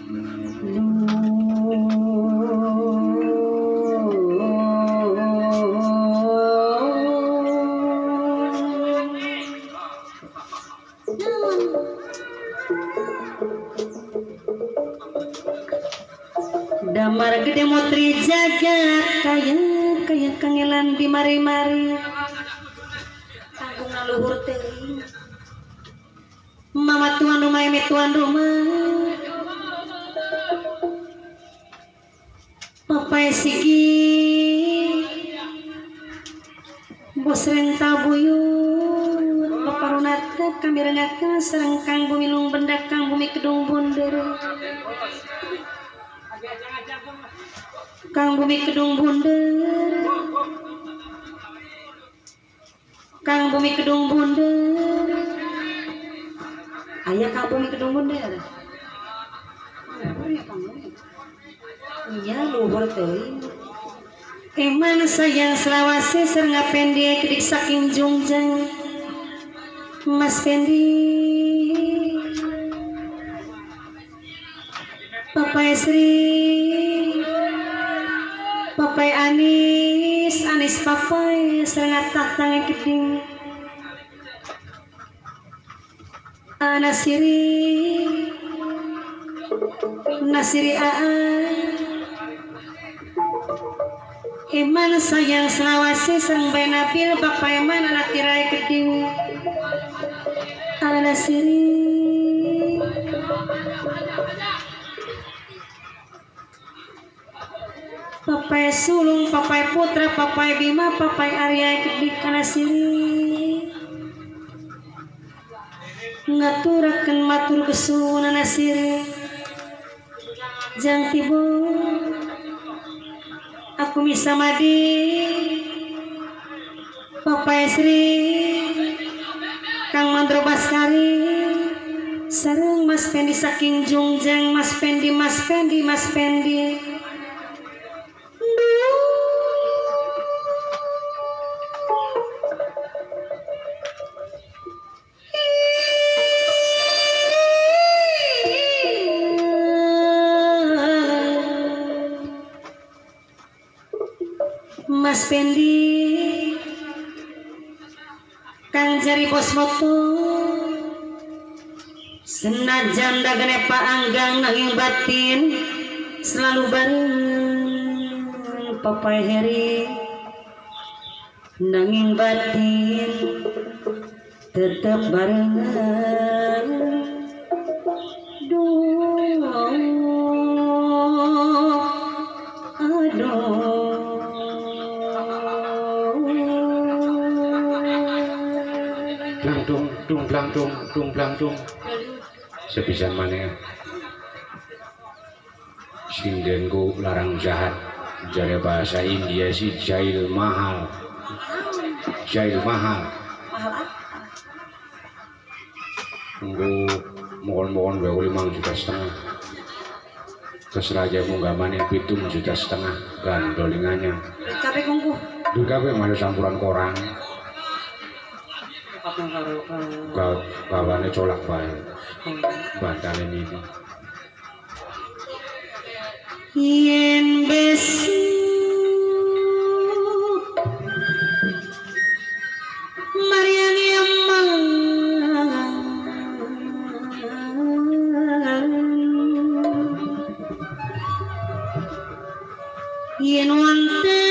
Damar gede motri jagat kaya kangelan di mari-mari tanggung luhur teuing mama tuan rumah ini tuan rumah papai sigi bos renta buyut paparunata kami rengakan serang kang bumi lung bendak kang bumi kedung bunder kang bumi kedung bunder kang bumi kedung bunder ayah kang bumi kedung bunder iya luhur teuing eman sayang selawase serang pendek di saking jungjang Mas Pendi Papai Sri Papai Anis papai serang tatang keding Nasiri Iman sayang selawasi sang bayi nabil papai Iman anak tirai keding Nasiri papai sulung papai putra papai Bima papai Arya keding Nasiri ngaturakan matur kesunan Nasiri jang tibu aku bisa madi papai Sri Kang Mandro Baskari sareng Mas Pendi saking jungjang Mas Pendi Mas Pendi Kang Jari bos moto senajan dagane paanggang nanging batin selalu bareng papai Heri nanging batin tetap barengan Dung sepisan maneh sindenku larang jahat jare bahasa India si jail mahal nggo mohon-mohon wae 5,5 juta terus raja munggah maneh 7,5 juta gandolingannya kabeh kungku kabeh maneh campuran korang kawane colak bae bantane ini yen besok Mariani emang yen wonten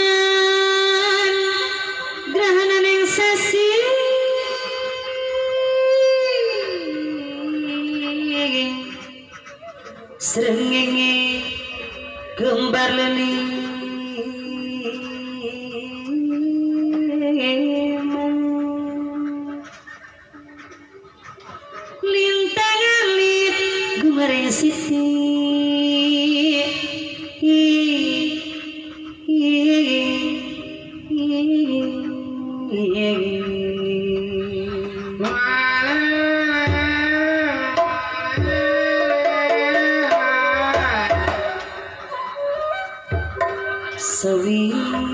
grahana ning sasi srengenge gembar leni lintang alit gumare siti sawijit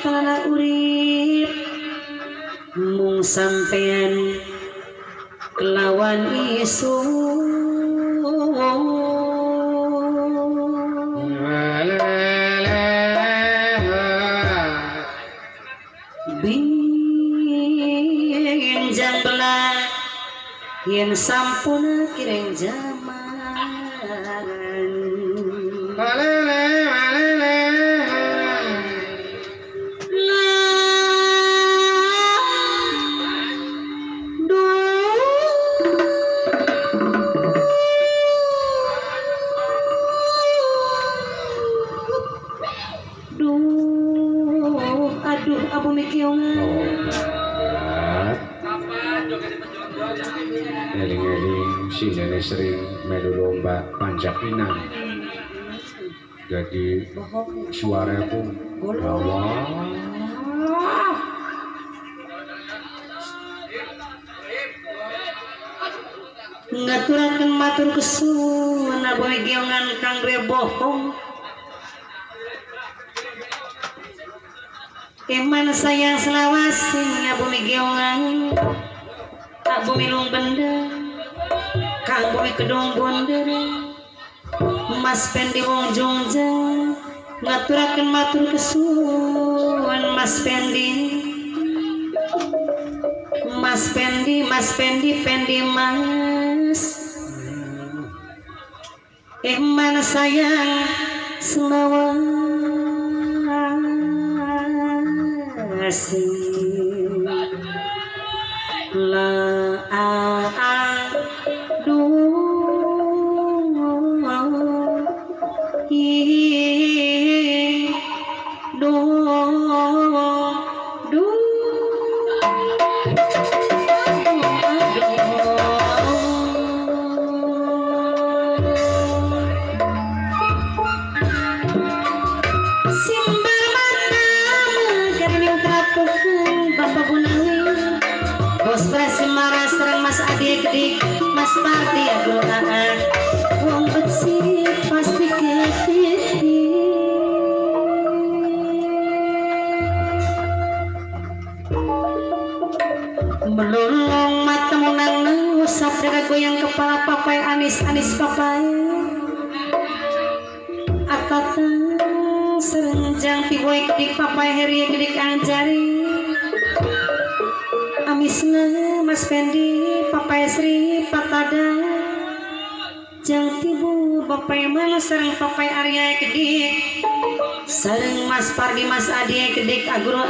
tanah urip mung sampean kelawan awan isu binjang belah yen sampun kiring zaman aduh abu mikiongan eling-eling si nenek sering melu lomba panjat pinang jadi suara pun bawah ngaturaken matur kesuwun abu mikiongan kang duwe bohong Iman sayang selawasing abu mikiongan Abu milung benda Kang bumi kedong bonder Mas pendi wong jongjang ngaturaken matur kesuwun Mas pendi pendi mas Iman sayang selawasing la Mas adik-adik Mas Parti aduh wong bersih pasti ketiti melolong mata munang usap daga goyang kepala papai anis papai atatang serenjang piboy kedik papai heri kedik anjari amisna Mas Pendi papai Sri patada jang tibu bapai mana sareng papai Arya kedik sareng Mas Pardi Mas Adi kedik agro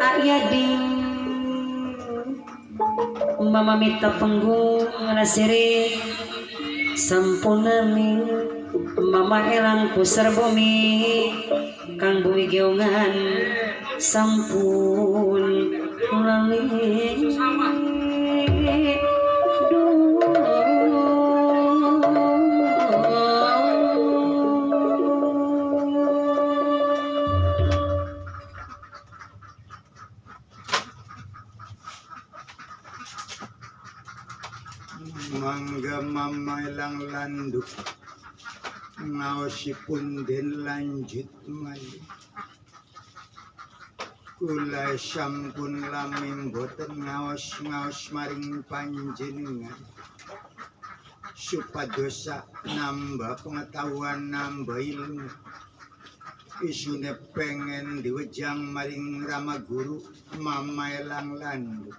Ayadi Mama Mita Penggung ngasiri sampunami Mama Elang Pusar Bumi Kang Bumi Giongan sampun lali mangga mama ilang landuk ngaosipun den lanjut malih kula sampun lami boten ngaos maring panjenengan supadosa nambah pengetahuan nambah ilmu isune pengen diwejang maring Rama Guru mama elang landuk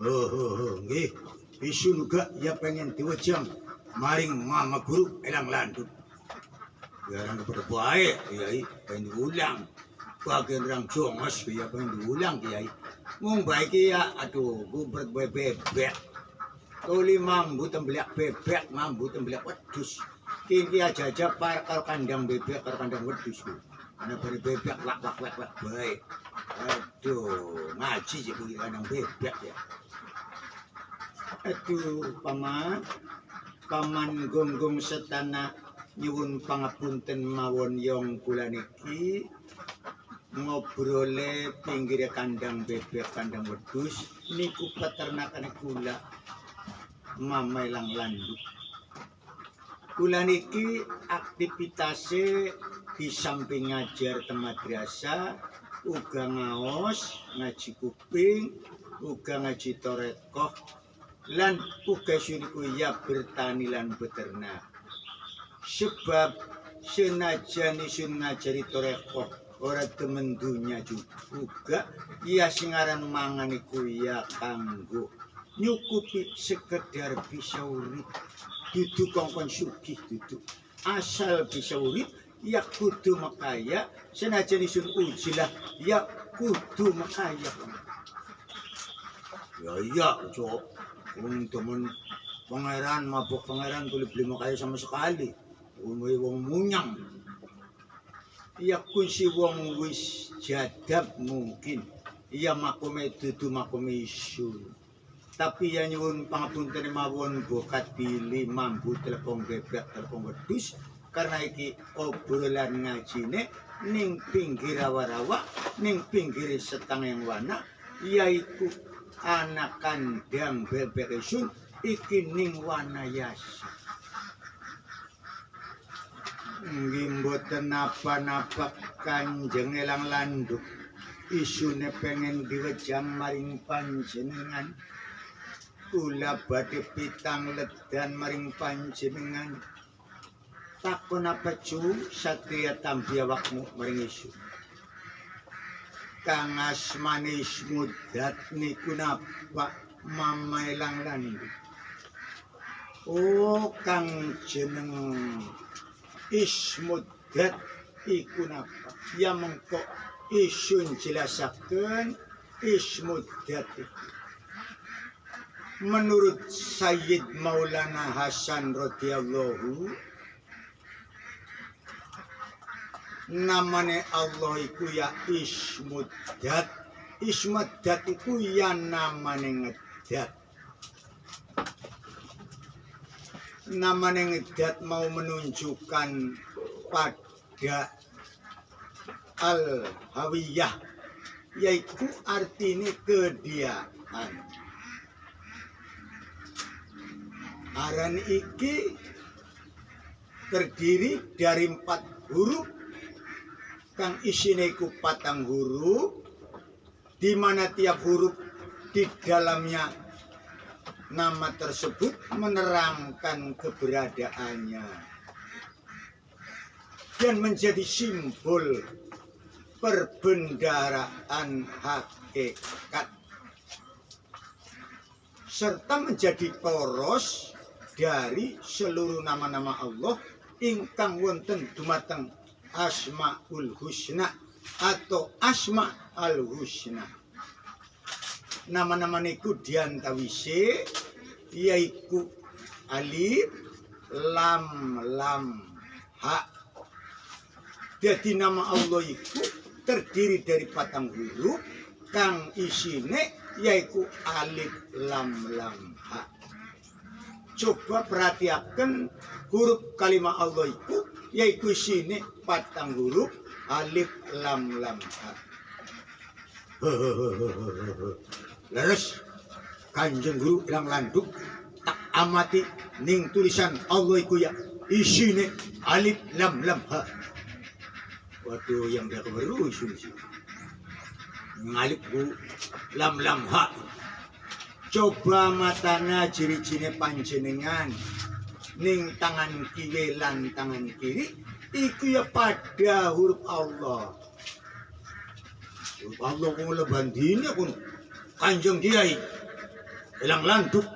nggih isu juga ya pengen diwejang maring mama Guru elang landuk garang kepada baik kiai pengen diulang bagian orang jongos ya pengen diulang kiai mung baik ya aduh gubret bebek toli mambu tembelak bebek mambu tembelak wedus kini aja par karo kandang bebek karo kandang wedus ana bari bebek wak baik aduh ngaji sih kuwi kandang bebek ya aduh paman gonggong setana nyuwun pangapunten mawon yong kula niki ngobrole pinggir kandang bebek kandang wedus niku peternakan kula mama elang landuk kula niki aktivitasnya di samping ngajar teng madrasah uga ngaos ngaji kuping uga ngaji torekoh lan uga syuniku ya bertani lan beternak. Sebab senajan isun ngajari toreko ora temen dunya juga ya singaran mangan iku ya kanggo nyukupi sekedar bisa urip. Dudu kongkon sugih dudu asal bisa urip ya kudu makaya senajan isun ujilah ya kudu makaya. Ya cok temen pangeran mabuk pangeran boleh beli makaya sama sekali. Wong munyang ya kunci wong wis jadab mungkin ya makume dudu makume isu. Tapi ya nyuwun pangapunten mawon bokat pilih mampu telepon gebrak telepon wedhus karena iki obrolan ngajine ning pinggir rawa-rawa ning pinggir setang yang wana yaiku anak kandang bebek isun iki ning wanayasa. Nggih mboten napa-napa Kanjeng Elang Landuk isune pengen diwejang maring panjenengan. Kula badhe pitang ledan maring panjenengan. Takon apa cu satya tampi awakmu maring isu. Kang asmane Ismudat niku napa Mama Elang Landuk. Oh kang jeneng Ismudat iku napa? Ya mengko isun jelasaken Ismudat iku. Menurut Sayyid Maulana Hasan radhiyallahu namane Allah iku ya Ismudat. Ismudat iku ya namane ngedat. Namanya ngedat mau menunjukkan pada al-hawiyah yaitu artinya kediaan. Aran iki terdiri dari 4 huruf kang isine iku 4 huruf di mana tiap huruf di dalamnya nama tersebut menerangkan keberadaannya dan menjadi simbol perbendaharaan hakikat serta menjadi poros dari seluruh nama-nama Allah ingkang wonten dumateng Asmaul Husna atau Asma al Husna. Nama-nama niku diantawise yaiku alif lam ha. Jadi nama Allah itu terdiri dari 4 huruf kang isine yaiku alif lam ha. Coba perhatikan huruf kalimat Allah itu yaitu isine 4 huruf alif lam ha. Leres Kanjeng Guru Elang Landuk tak amati ning tulisan Allah iku ya isine alif lam ha. Waduh yang dia keberu isu ngalip bu lam ha. Coba matana ciri-ciri panjenengan ning tangan kiri lan tangan kiri iku ya pada huruf Allah. Huruf Allah kung lebandine pun Kanjeng Kiai Elang Landuk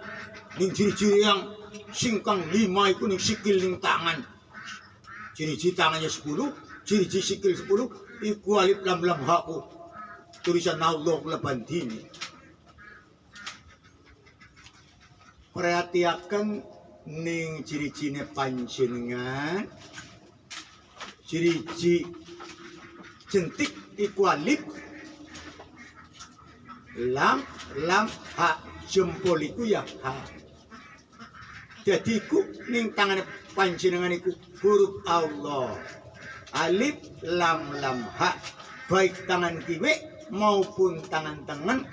ning ciri-ciri yang singkang 5 iku ning sikil ning tangan. Ciri-ciri tangannya 10, ciri-ciri sikil 10 iku alif lam ha. Tulisan Allah lebandine. Perhatiakan ning ciri-ciri panjenengan. Ciri-ciri jentik iku alif lam ha. Jempol iku ya ha. Jadi iku ning tangan panjenengan iku huruf Allah alif lam ha. Baik tangan kiwe maupun tangan tangan,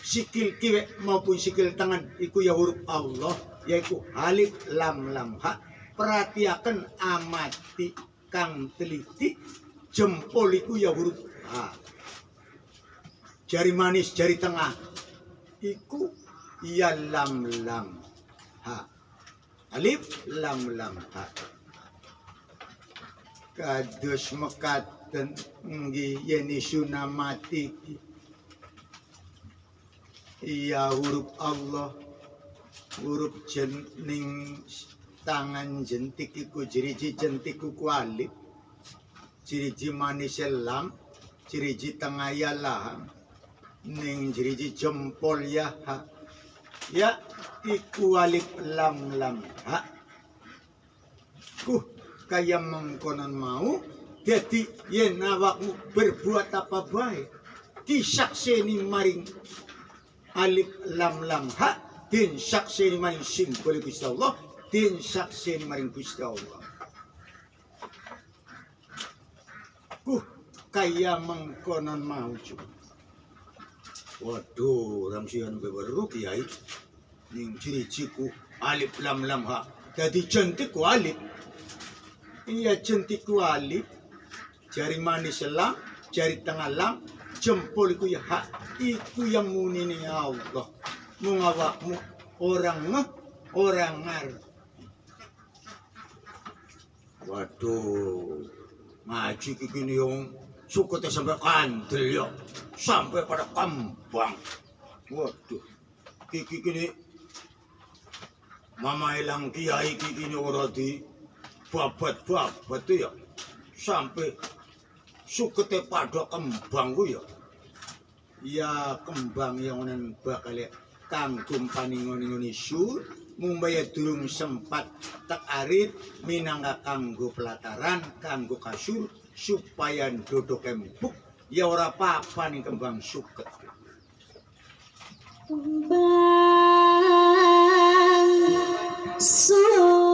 sikil kiwe maupun sikil tangan iku ya huruf Allah yaitu alif lam ha. Perhatiakan amati kang teliti jempol iku ya huruf ha. Jari manis jari tengah iku ya lam ha. Alif lam ha. Kados mekaten nggih yen isuna mati iya huruf Allah huruf jeneng tangan jentik iku ciri-ciri jentik ku alif ciri-ciri manis lam ciri-ciri tengah ya lam ning ciri-ciri jempol ya ha ya iku alif lam ha kaya mengkonon mau jadi yen awakmu berbuat apa baik disakseni maring alif lam ha din sakseni maring simbol Gusti Allah din sakseni maring Gusti Allah kaya mengkonon mau juga. Waduh ramsian beberuk kiai ning ciri-ciriku alif lam ha jadi cantik ku alif iya cantik ku alif jari manis lam jari tengah lam jempol iku ya hak iku yang munine Allah mung awakmu orang ngerti. Waduh ngaji kini yang sukutnya sampai kandel ya sampai pada kembang. Waduh kini mama elang kiai kini orang di babat tuh ya sampai sukutnya pada kembang ku ya. Ya kembang yang onen bakal kangkum paningon isu mumbaya durung sempat tak arit minangka kanggo pelataran kanggo kasur supaya dodok empuk ya ora apa-apa nih kembang suket. Kembang suket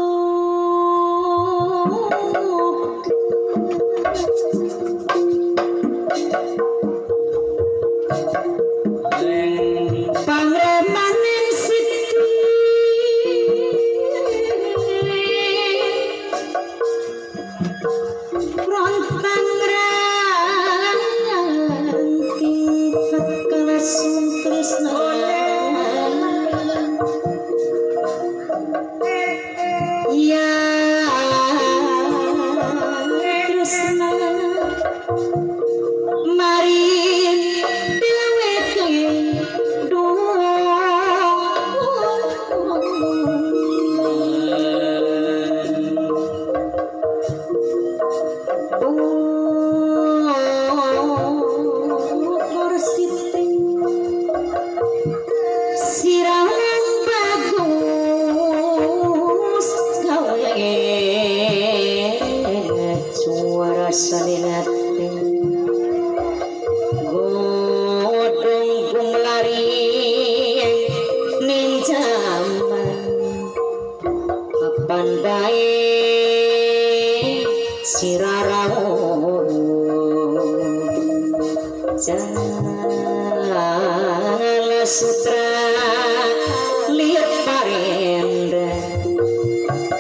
pangremaning siti rontang ranti kalasung tresna ya tresna marin deweke sirang bagus gawe suara salinate godhong kumlari ning jaman pandai sirarawo jala sutra liat parenda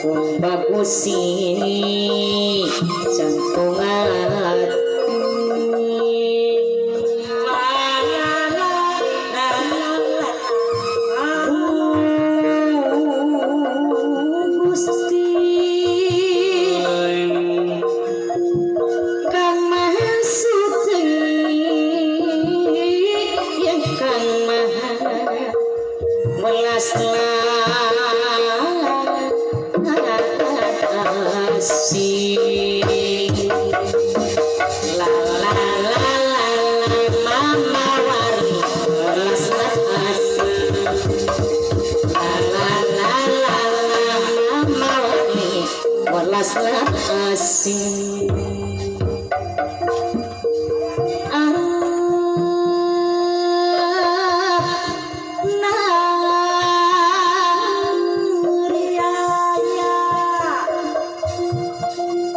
wong bagus ini jantung hati Gusti Kang Maha Suci yang Kang Maha welas asih la la la la mama wari welas asih la la la la mama wari welas asih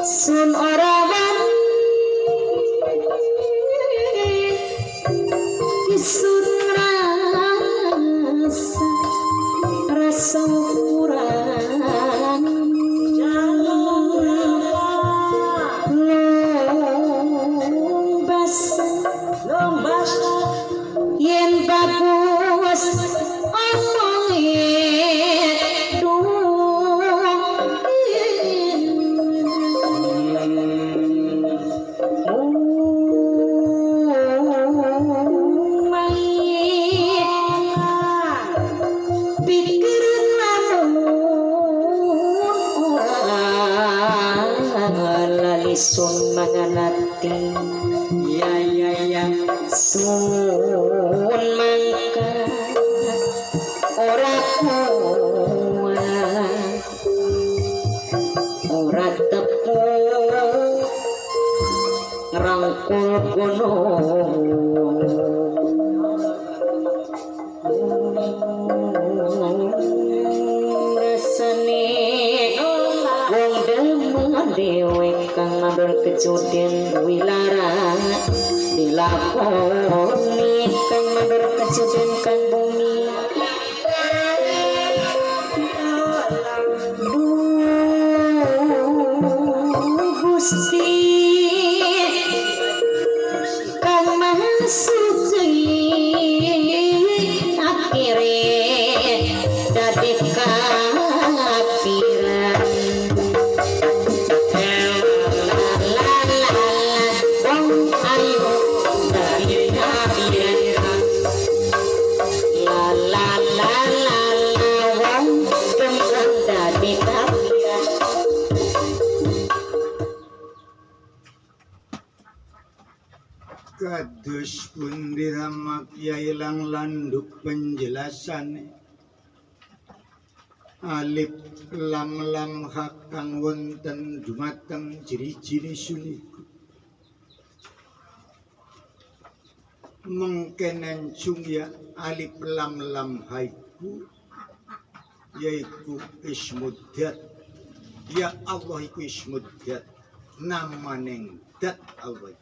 sun orawan isun rasa kurang lombas yen bagus pikir lamun lali sun manganati ya sun mangka ora kuat ora tepuk ngerangkul gunung rasane wong demen dewek kang mandor kejuten wilaran dilakoni kang mandor kejuten kang bumi Gusti kang maha suci akhire dadi kafiran wong ayo dadi kafiran wong kemang dadi kafiran kados pun diramak Yai Lang Landuk penjelasan alif lam lam hak kang wonten dumateng ciri-ciri suniku mengkenen ya alif lam lam haiku yaiku ismuddat ya Allah iku ismuddat namaning dat Allah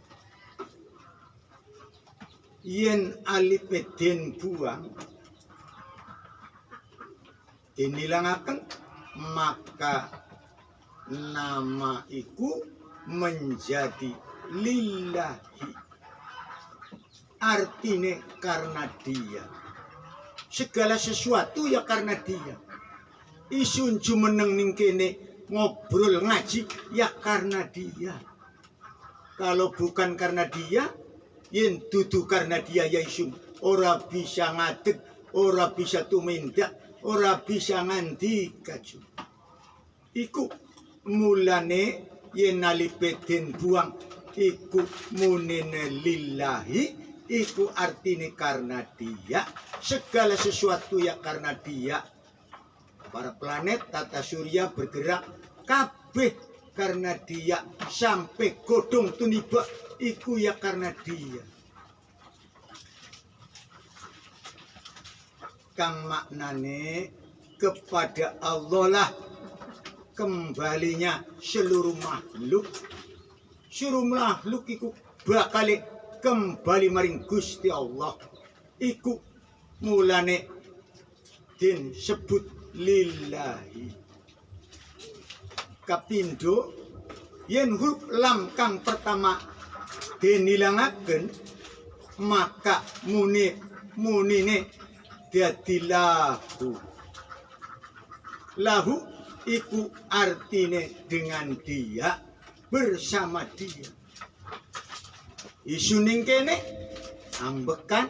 yen alif den buang dinilangaken maka nama iku menjadi lillahi artine karena dia segala sesuatu ya karena dia isun jumeneng ning kene ngobrol ngaji ya karena dia kalau bukan karena dia yen dudu karena dia ya isun ora bisa ngadeg ora bisa tumindak ora bisa ngandika iku mulane yen alipe den buang iku munine lillahi iku artine karena dia segala sesuatu ya karena dia para planet tata surya bergerak kabeh karena dia sampai godhong tuniba iku ya karena dia kang maknane kepada Allah lah kembalinya seluruh makhluk iku bakal kembali maring Gusti Allah iku mulane den sebut lillahi kapindo yen huruf lam kang pertama dinilangaken maka munine dadi lahu iku artine dengan dia bersama dia isu ning kene ambekan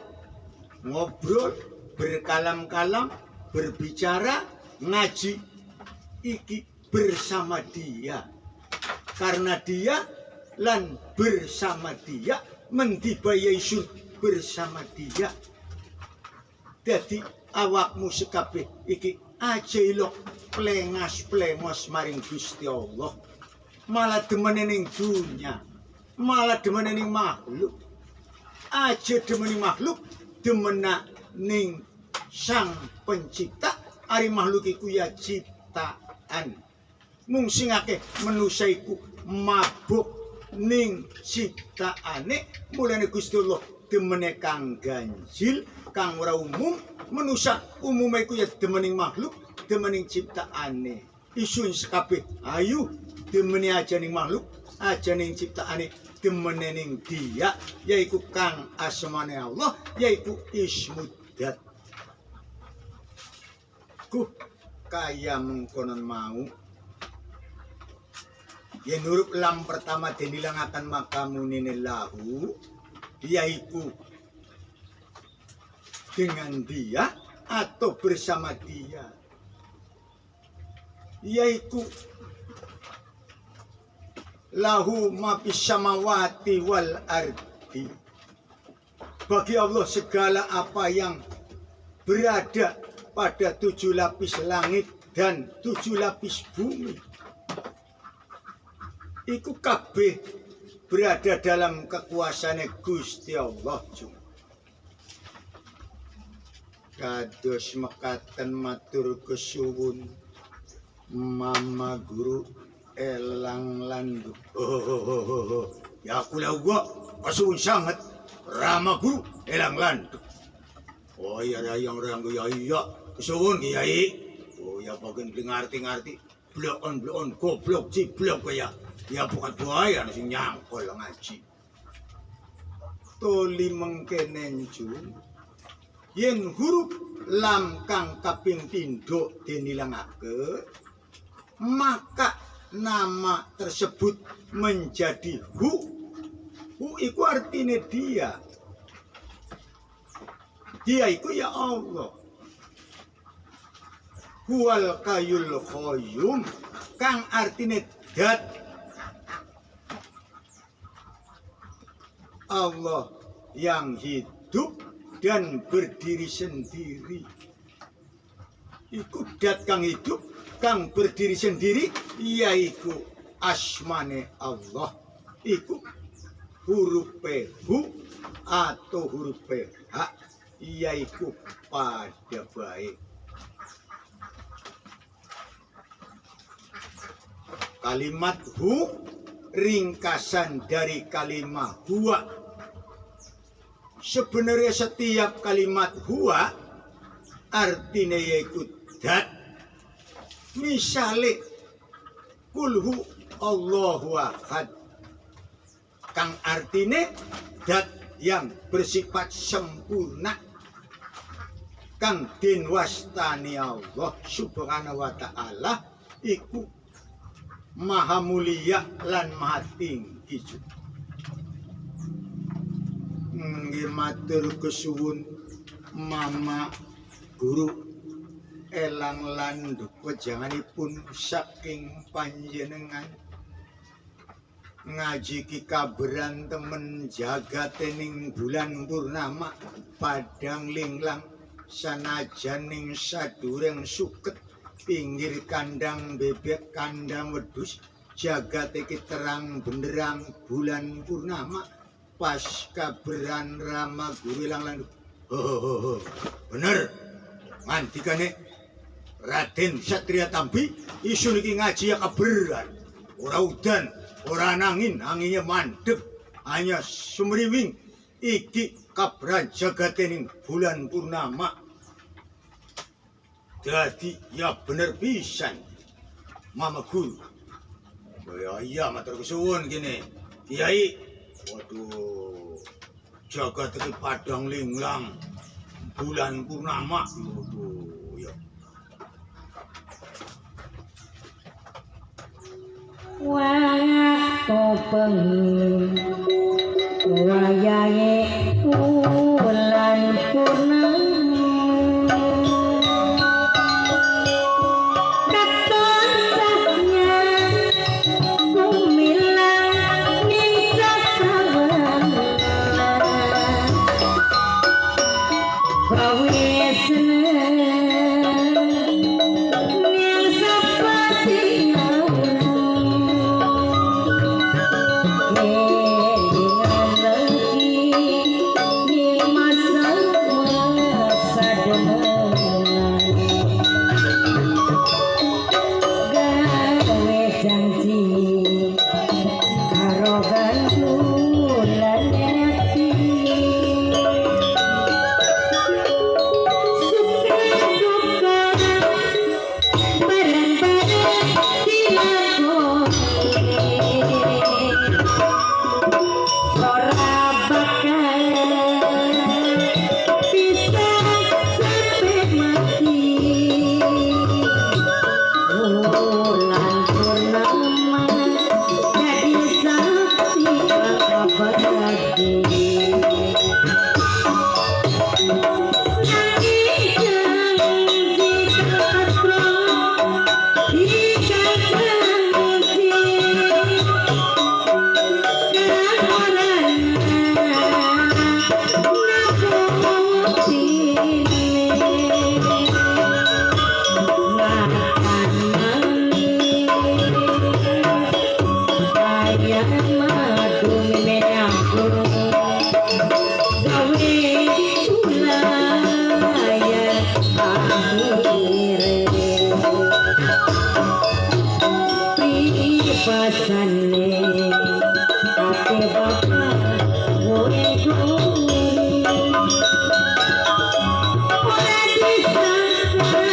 ngobrol berkalam-kalam berbicara ngaji iki bersama dia karena dia lan bersama dia mendibaya isun bersama dia dadi awakmu sekabeh iki aja ilok plengas-plengos maring Gusti Allah malah demene ning dunya malah demene ning makhluk aja demene makhluk demena ning sang pencipta ari makhluk iku ya ciptaan mung sing akeh manusa iku mabuk ning ciptaane mulane Gusti Allah demene kang ganjil kang ora umum manusa umume iku ya demening makhluk demening ciptaane isun sekabeh ayu demene aja ning makhluk aja ning ciptaane demene ning dia yaiku kang asmane Allah yaiku ismuddat ku kaya mengkonon mau yen huruf lam pertama dinilangaken maka munine lahu yaiku dengan dia atau bersama dia, yaitu lahu ma fis samawati wal ardi. Bagi Allah segala apa yang berada pada 7 lapis langit dan 7 lapis bumi, iku kabeh berada dalam kekuasaane Gusti Allah. Kados mekaten matur kesuwun Mama Guru Elang Landu. Ya kula uga kesuwun sangat Rama Guru Elang Landu. Oh iya yang orang iya kesuwun Kiai. Oh ya bagian ngerti-ngerti blok-on goblok ciblok kaya ya bukan buaya sing nyangkol ngaji. Toli mengkene njung yen huruf lam kang kaping pindho dinilangake, maka nama tersebut menjadi hu. Hu iku artine dia. Dia iku ya Allah. Huwal Qayyul Qayyum kang artine dat. Allah yang hidup dan berdiri sendiri. Iku dat kang hidup, kang berdiri sendiri, yaiku asmane Allah. Iku huruf hu atau huruf h, yaiku pada baik. Kalimat hu ringkasan dari kalimat huwa. Sebenarnya setiap kalimat huwa artinya yaitu dat. Misale kulhu Allahu ahad, kang artinya dat yang bersifat sempurna, kang den wastani Allah subhanahu wa ta'ala iku maha mulia lan maha tinggi. Nggih matur kesuwun Mama Guru Elang Landu wejanganipun saking panjenengan ngaji ki kaberan temen jagatening bulan purnama padang linglang sanajan ning sadureng suket pinggir kandang bebek kandang wedhus jagat iki terang benderang bulan purnama pas kaberan Rama Guru Elang Landu. Bener ngandikane Raden Satria Tambi isu niki ngaji ya kaberan, ora udan ora angin, anginnya mandeg hanya sumriwing iki kaberan jagatening bulan purnama. Jadi ya bener pisan Mama Guru. Ya iya matur kesuwun gini Kiai. Waduh, jagat iki padang linglang bulan purnama. Waduh, ya. Waktu bengi wayahe bulan purnama pripasane ake bapak gue guri ora disangka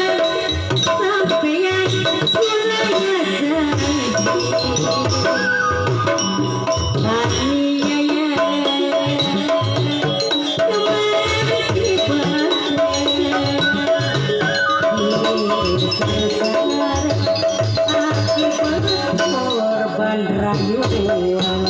sampeyan sulaya korban rayuan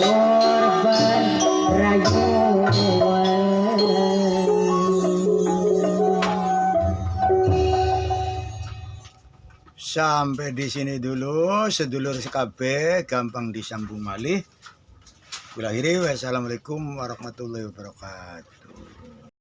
korban rayuan. Sampai di sini dulu, sedulur sekabeh, gampang disambung malih. Bila akhiri, wassalamualaikum warahmatullahi wabarakatuh.